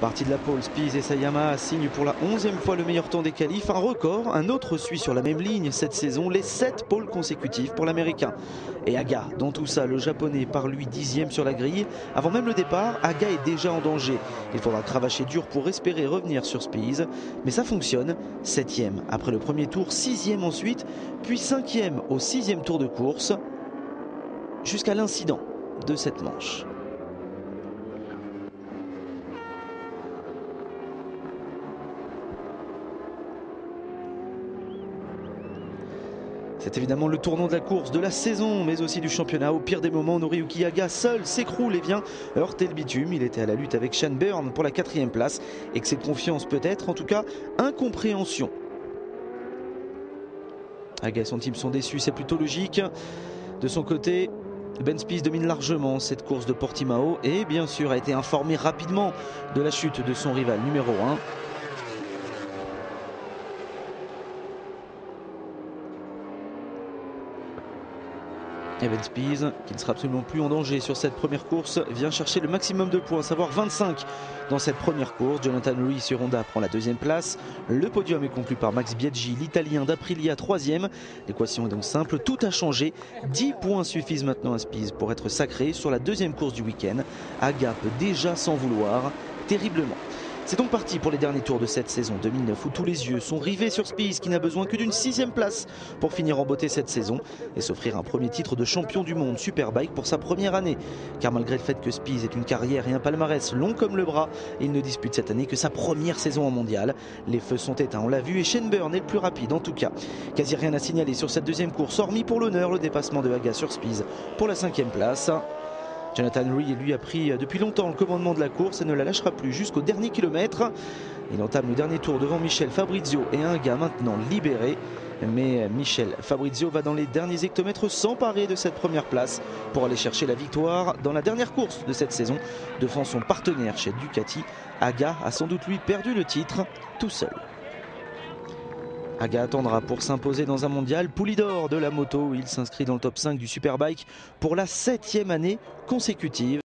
Parti de la pole, Spies et sa Yamaha signent pour la 11e fois le meilleur temps des qualifs. Un record, un autre suit sur la même ligne cette saison, les 7 poles consécutives pour l'américain. Et Haga, dans tout ça, le japonais part lui 10e sur la grille. Avant même le départ, Haga est déjà en danger. Il faudra cravacher dur pour espérer revenir sur Spies. Mais ça fonctionne, 7e après le premier tour, 6e ensuite, puis 5e au 6e tour de course, jusqu'à l'incident de cette manche. C'est évidemment le tournant de la course, de la saison, mais aussi du championnat. Au pire des moments, Noriyuki Haga seul s'écroule et vient heurter le bitume. Il était à la lutte avec Shane Byrne pour la 4e place. Excès de confiance peut-être, en tout cas incompréhension. Haga et son team sont déçus, c'est plutôt logique. De son côté, Ben Spies domine largement cette course de Portimao et bien sûr a été informé rapidement de la chute de son rival numéro 1. Et Ben Spies, qui ne sera absolument plus en danger sur cette première course, vient chercher le maximum de points, à savoir 25 dans cette première course. Jonathan Rea sur Honda prend la 2e place. Le podium est conclu par Max Biaggi, l'Italien d'Aprilia 3e. L'équation est donc simple, tout a changé. 10 points suffisent maintenant à Spies pour être sacré sur la 2e course du week-end. Haga peut déjà s'en vouloir terriblement. C'est donc parti pour les derniers tours de cette saison 2009 où tous les yeux sont rivés sur Spies qui n'a besoin que d'une 6e place pour finir en beauté cette saison et s'offrir un premier titre de champion du monde Superbike pour sa première année. Car malgré le fait que Spies ait une carrière et un palmarès long comme le bras, il ne dispute cette année que sa première saison en mondial. Les feux sont éteints, on l'a vu, et Shane Byrne est le plus rapide en tout cas. Quasi rien à signaler sur cette 2e course, hormis pour l'honneur le dépassement de Haga sur Spies pour la 5e place. Jonathan Rea, lui, a pris depuis longtemps le commandement de la course et ne la lâchera plus jusqu'au dernier kilomètre. Il entame le dernier tour devant Michel Fabrizio et un gars maintenant libéré. Mais Michel Fabrizio va dans les derniers hectomètres s'emparer de cette première place pour aller chercher la victoire dans la dernière course de cette saison devant son partenaire chez Ducati. Haga a sans doute lui perdu le titre tout seul. Haga attendra pour s'imposer dans un mondial. Poulidor de la moto, il s'inscrit dans le top 5 du Superbike pour la 7e année consécutive.